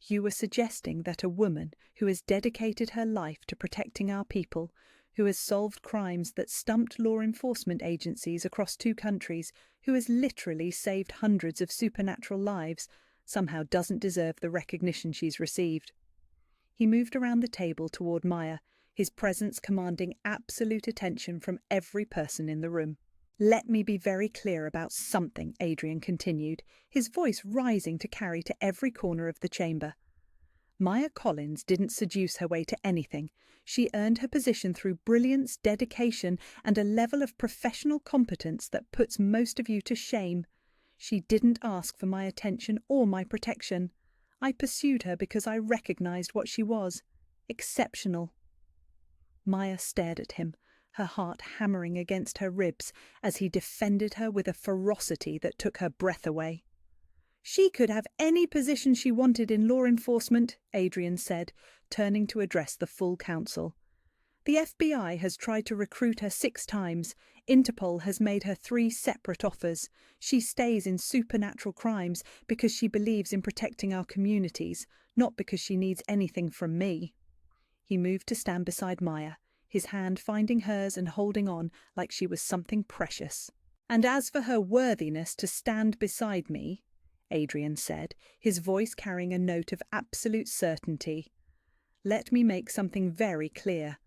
"You were suggesting that a woman who has dedicated her life to protecting our people, who has solved crimes that stumped law enforcement agencies across 2 countries, who has literally saved hundreds of supernatural lives, somehow doesn't deserve the recognition she's received." He moved around the table toward Maya, his presence commanding absolute attention from every person in the room. "Let me be very clear about something," Adrian continued, his voice rising to carry to every corner of the chamber. "Maya Collins didn't seduce her way to anything. She earned her position through brilliance, dedication, and a level of professional competence that puts most of you to shame. She didn't ask for my attention or my protection. I pursued her because I recognized what she was: exceptional." Maya stared at him, her heart hammering against her ribs as he defended her with a ferocity that took her breath away. "She could have any position she wanted in law enforcement," Adrian said, turning to address the full council. "The FBI has tried to recruit her 6 times. Interpol has made her 3 separate offers. She stays in supernatural crimes because she believes in protecting our communities, not because she needs anything from me." He moved to stand beside Maya, his hand finding hers and holding on like she was something precious. "And as for her worthiness to stand beside me," Adrian said, his voice carrying a note of absolute certainty, "let me make something very clear.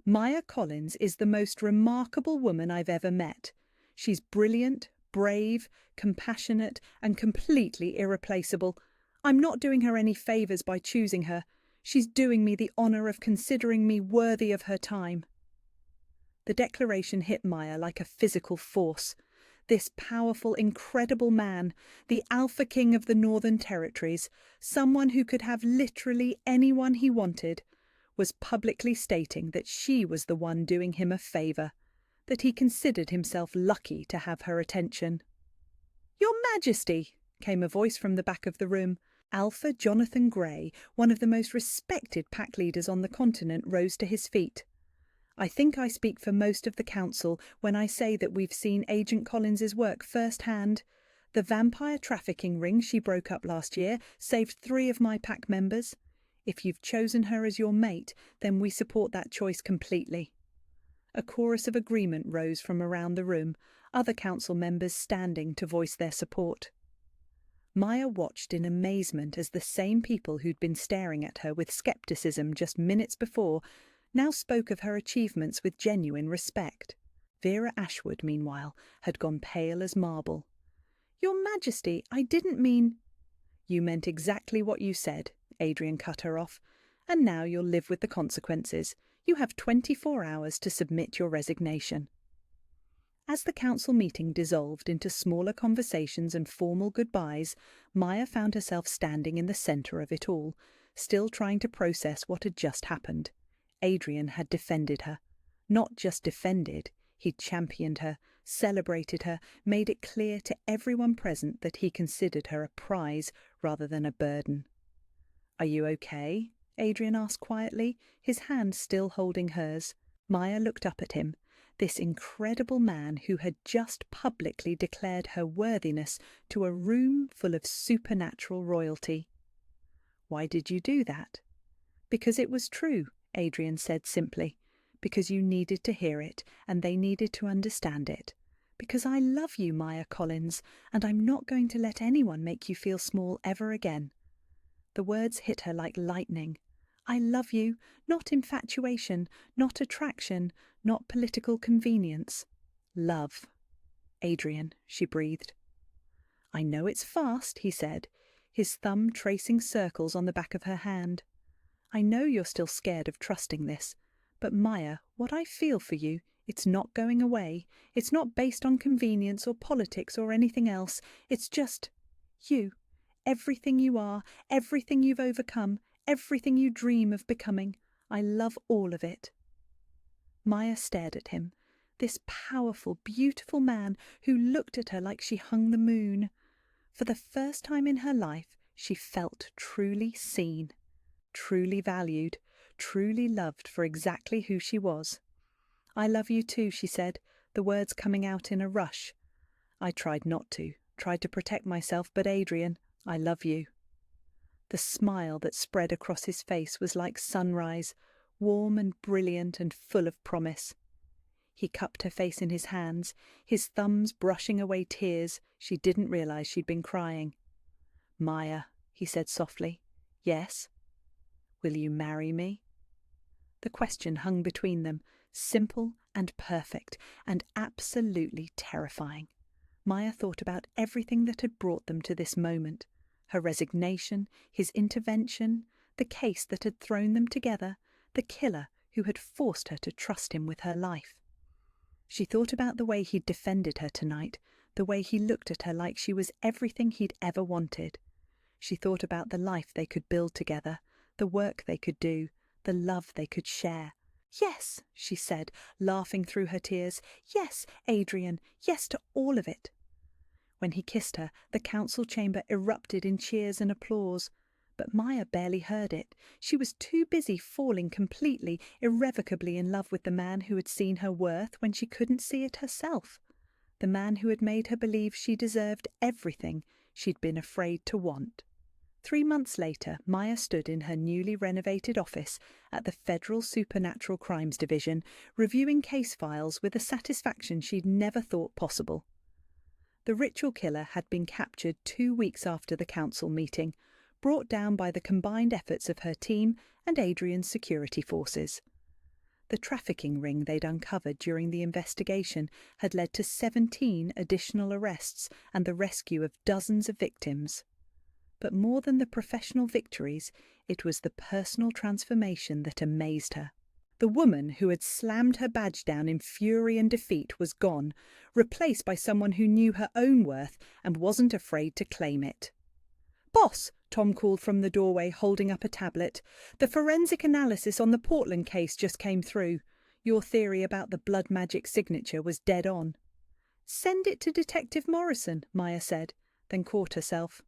Maya Collins is the most remarkable woman I've ever met. She's brilliant, brave, compassionate, and completely irreplaceable. I'm not doing her any favours by choosing her. She's doing me the honour of considering me worthy of her time." The declaration hit Maya like a physical force. This powerful, incredible man, the Alpha King of the Northern Territories, someone who could have literally anyone he wanted, was publicly stating that she was the one doing him a favour, that he considered himself lucky to have her attention. "Your Majesty," came a voice from the back of the room. Alpha Jonathan Gray, one of the most respected pack leaders on the continent, rose to his feet. "I think I speak for most of the council when I say that we've seen Agent Collins's work firsthand. The vampire trafficking ring she broke up last year saved 3 of my pack members. If you've chosen her as your mate, then we support that choice completely." A chorus of agreement rose from around the room, other council members standing to voice their support. Maya watched in amazement as the same people who'd been staring at her with skepticism just minutes before now spoke of her achievements with genuine respect. Vera Ashwood, meanwhile, had gone pale as marble. "Your Majesty, I didn't mean—" "You meant exactly what you said," Adrian cut her off. "And now you'll live with the consequences. You have 24 hours to submit your resignation." As the council meeting dissolved into smaller conversations and formal goodbyes, Maya found herself standing in the centre of it all, still trying to process what had just happened. Adrian had defended her. Not just defended, he'd championed her, celebrated her, made it clear to everyone present that he considered her a prize rather than a burden. "Are you okay?" Adrian asked quietly, his hand still holding hers. Maya looked up at him, this incredible man who had just publicly declared her worthiness to a room full of supernatural royalty. "Why did you do that?" "Because it was true," Adrian said simply. "Because you needed to hear it, and they needed to understand it. Because I love you, Maya Collins, and I'm not going to let anyone make you feel small ever again." The words hit her like lightning. "I love you, not infatuation, not attraction, not political convenience. Love." "Adrian," she breathed. "I know it's fast," he said, his thumb tracing circles on the back of her hand. "I know you're still scared of trusting this. But Maya, what I feel for you, it's not going away. It's not based on convenience or politics or anything else. It's just you. Everything you are, everything you've overcome, everything you dream of becoming. I love all of it." Maya stared at him, this powerful, beautiful man who looked at her like she hung the moon. For the first time in her life, she felt truly seen, truly valued, truly loved for exactly who she was. "I love you too," she said, the words coming out in a rush. "I tried not to, tried to protect myself, but Adrian, I love you." The smile that spread across his face was like sunrise, warm and brilliant and full of promise. He cupped her face in his hands, his thumbs brushing away tears. She didn't realize she'd been crying. "Maya," he said softly. "Yes?" "Will you marry me?" The question hung between them, simple and perfect, and absolutely terrifying. Maya thought about everything that had brought them to this moment. Her resignation, his intervention, the case that had thrown them together, the killer who had forced her to trust him with her life. She thought about the way he'd defended her tonight, the way he looked at her like she was everything he'd ever wanted. She thought about the life they could build together, the work they could do, the love they could share. Yes, she said, laughing through her tears. Yes, Adrian, yes to all of it. When he kissed her, the council chamber erupted in cheers and applause. But Maya barely heard it. She was too busy falling completely, irrevocably in love with the man who had seen her worth when she couldn't see it herself. The man who had made her believe she deserved everything she'd been afraid to want. 3 months later, Maya stood in her newly renovated office at the Federal Supernatural Crimes Division, reviewing case files with a satisfaction she'd never thought possible. The ritual killer had been captured 2 weeks after the council meeting, brought down by the combined efforts of her team and Adrian's security forces. The trafficking ring they'd uncovered during the investigation had led to 17 additional arrests and the rescue of dozens of victims. But more than the professional victories, it was the personal transformation that amazed her. The woman who had slammed her badge down in fury and defeat was gone, replaced by someone who knew her own worth and wasn't afraid to claim it. "Boss," Tom called from the doorway, holding up a tablet. "The forensic analysis on the Portland case just came through. Your theory about the blood magic signature was dead on." "Send it to Detective Morrison," Maya said, then caught herself.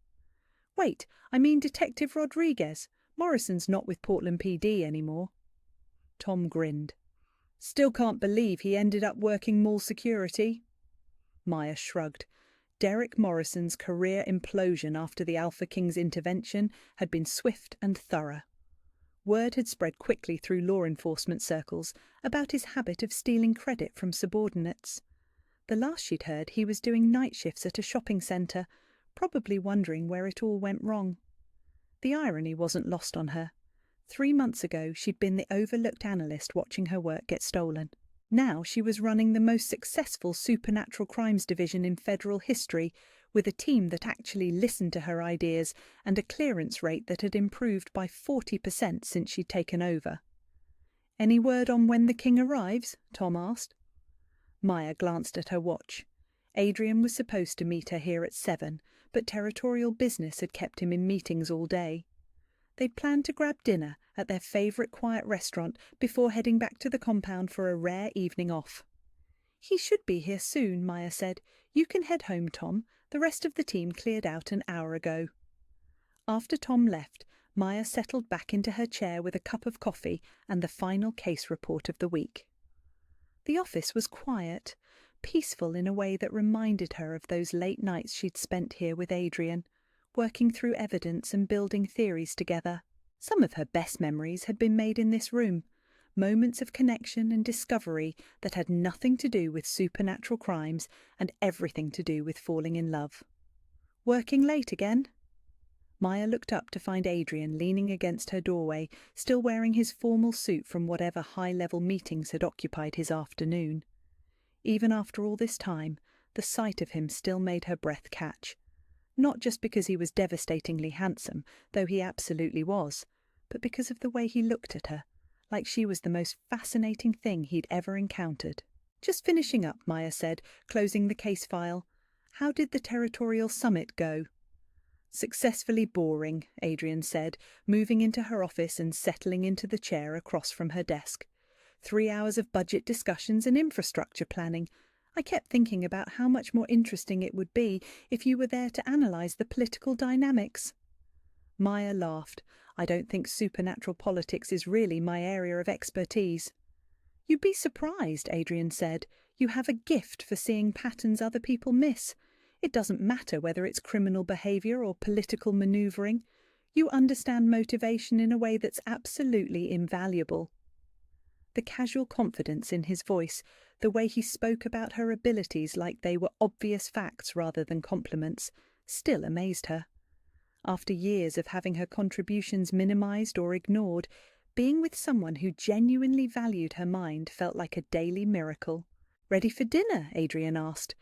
"Wait, I mean Detective Rodriguez. Morrison's not with Portland PD anymore." Tom grinned. "Still can't believe he ended up working mall security." Maya shrugged. Derek Morrison's career implosion after the Alpha King's intervention had been swift and thorough. Word had spread quickly through law enforcement circles about his habit of stealing credit from subordinates. The last she'd heard, he was doing night shifts at a shopping centre, probably wondering where it all went wrong. The irony wasn't lost on her. 3 months ago, she'd been the overlooked analyst watching her work get stolen. Now she was running the most successful supernatural crimes division in federal history, with a team that actually listened to her ideas and a clearance rate that had improved by 40% since she'd taken over. "Any word on when the king arrives?" Tom asked. Maya glanced at her watch. Adrian was supposed to meet her here at 7, but territorial business had kept him in meetings all day. They'd planned to grab dinner at their favourite quiet restaurant before heading back to the compound for a rare evening off. "He should be here soon," Maya said. "You can head home, Tom. The rest of the team cleared out an hour ago." After Tom left, Maya settled back into her chair with a cup of coffee and the final case report of the week. The office was quiet, peaceful in a way that reminded her of those late nights she'd spent here with Adrian, working through evidence and building theories together. Some of her best memories had been made in this room, moments of connection and discovery that had nothing to do with supernatural crimes and everything to do with falling in love. "Working late again?" Maya looked up to find Adrian leaning against her doorway, still wearing his formal suit from whatever high-level meetings had occupied his afternoon. Even after all this time, the sight of him still made her breath catch. Not just because he was devastatingly handsome, though he absolutely was, but because of the way he looked at her, like she was the most fascinating thing he'd ever encountered. "Just finishing up," Maya said, closing the case file. "How did the territorial summit go?" "Successfully boring," Adrian said, moving into her office and settling into the chair across from her desk. 3 hours of budget discussions and infrastructure planning. I kept thinking about how much more interesting it would be if you were there to analyse the political dynamics." Maya laughed. "I don't think supernatural politics is really my area of expertise." "You'd be surprised," Adrian said. "You have a gift for seeing patterns other people miss. It doesn't matter whether it's criminal behaviour or political manoeuvring. You understand motivation in a way that's absolutely invaluable." The casual confidence in his voice, the way he spoke about her abilities like they were obvious facts rather than compliments, still amazed her. After years of having her contributions minimised or ignored, being with someone who genuinely valued her mind felt like a daily miracle. "Ready for dinner?" Adrian asked.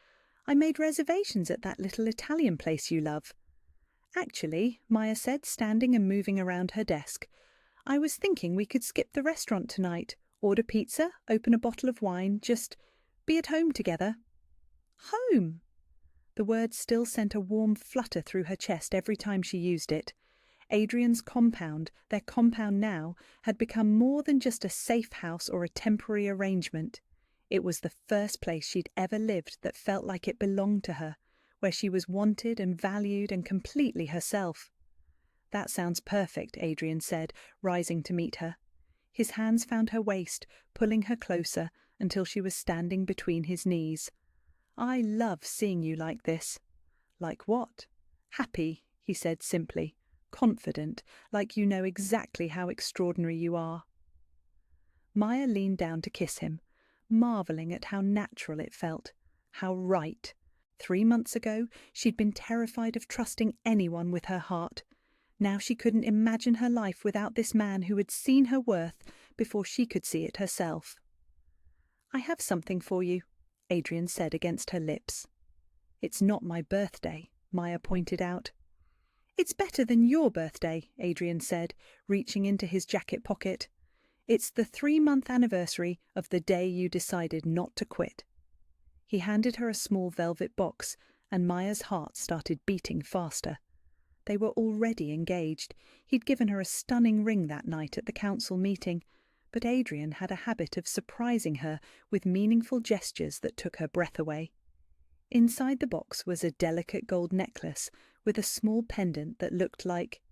"I made reservations at that little Italian place you love." "Actually," Maya said, standing and moving around her desk, "I was thinking we could skip the restaurant tonight. Order pizza, open a bottle of wine, just be at home together." "Home?" The word still sent a warm flutter through her chest every time she used it. Adrian's compound, their compound now, had become more than just a safe house or a temporary arrangement. It was the first place she'd ever lived that felt like it belonged to her, where she was wanted and valued and completely herself. "That sounds perfect," Adrian said, rising to meet her. His hands found her waist, pulling her closer until she was standing between his knees. "I love seeing you like this." "Like what?" "Happy," he said simply. "Confident, like you know exactly how extraordinary you are." Maya leaned down to kiss him, marveling at how natural it felt, how right. 3 months ago, she'd been terrified of trusting anyone with her heart. Now she couldn't imagine her life without this man who had seen her worth before she could see it herself. "I have something for you," Adrian said against her lips. "It's not my birthday," Maya pointed out. "It's better than your birthday," Adrian said, reaching into his jacket pocket. "It's the 3-month anniversary of the day you decided not to quit." He handed her a small velvet box, and Maya's heart started beating faster. They were already engaged. He'd given her a stunning ring that night at the council meeting, but Adrian had a habit of surprising her with meaningful gestures that took her breath away. Inside the box was a delicate gold necklace with a small pendant that looked like—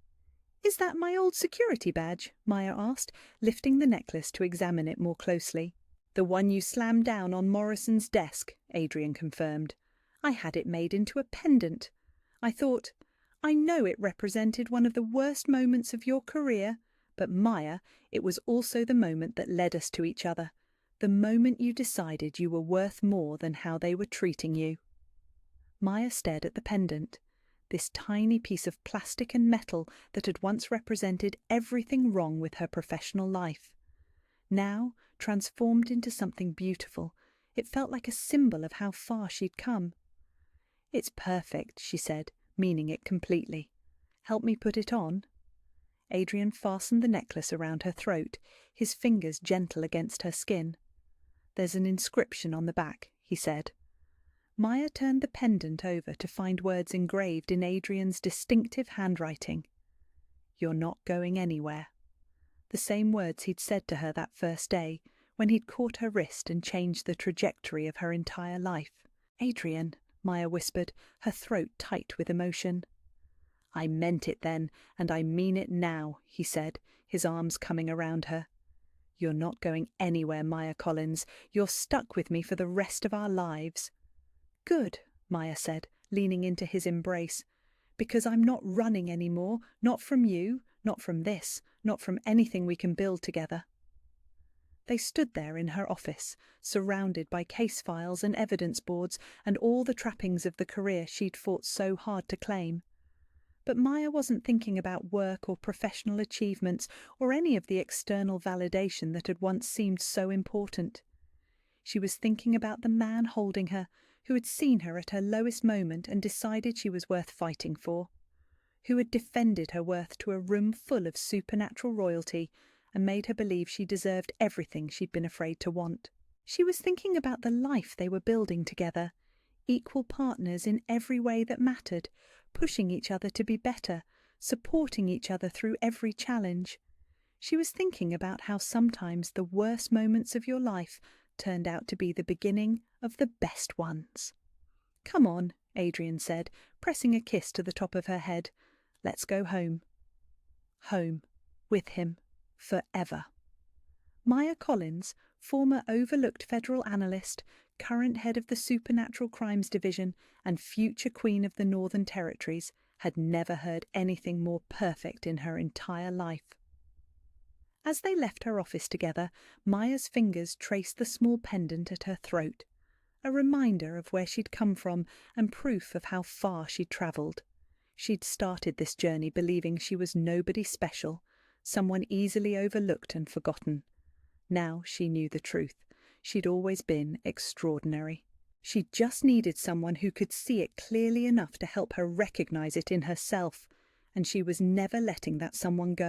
"Is that my old security badge?" Maya asked, lifting the necklace to examine it more closely. "The one you slammed down on Morrison's desk," Adrian confirmed. "I had it made into a pendant. I know it represented one of the worst moments of your career, but Maya, it was also the moment that led us to each other, the moment you decided you were worth more than how they were treating you." Maya stared at the pendant, this tiny piece of plastic and metal that had once represented everything wrong with her professional life. Now, transformed into something beautiful, it felt like a symbol of how far she'd come. "It's perfect," she said, meaning it completely. "Help me put it on?" Adrian fastened the necklace around her throat, his fingers gentle against her skin. "There's an inscription on the back," he said. Maya turned the pendant over to find words engraved in Adrian's distinctive handwriting. "You're not going anywhere." The same words he'd said to her that first day, when he'd caught her wrist and changed the trajectory of her entire life. "Adrian," Maya whispered, her throat tight with emotion. "I meant it then, and I mean it now," he said, his arms coming around her. "You're not going anywhere, Maya Collins. You're stuck with me for the rest of our lives." "Good," Maya said, leaning into his embrace. "Because I'm not running anymore, not from you, not from this, not from anything we can build together." They stood there in her office, surrounded by case files and evidence boards and all the trappings of the career she'd fought so hard to claim. But Maya wasn't thinking about work or professional achievements or any of the external validation that had once seemed so important. She was thinking about the man holding her, who had seen her at her lowest moment and decided she was worth fighting for, who had defended her worth to a room full of supernatural royalty and made her believe she deserved everything she'd been afraid to want. She was thinking about the life they were building together, equal partners in every way that mattered, pushing each other to be better, supporting each other through every challenge. She was thinking about how sometimes the worst moments of your life turned out to be the beginning of the best ones. "Come on," Adrian said, pressing a kiss to the top of her head. "Let's go home." Home. With him. Forever. Maya Collins, former overlooked federal analyst, current head of the Supernatural Crimes Division, and future Queen of the Northern Territories, had never heard anything more perfect in her entire life. As they left her office together, Maya's fingers traced the small pendant at her throat, a reminder of where she'd come from and proof of how far she'd travelled. She'd started this journey believing she was nobody special, someone easily overlooked and forgotten. Now she knew the truth. She'd always been extraordinary. She just needed someone who could see it clearly enough to help her recognise it in herself, and she was never letting that someone go.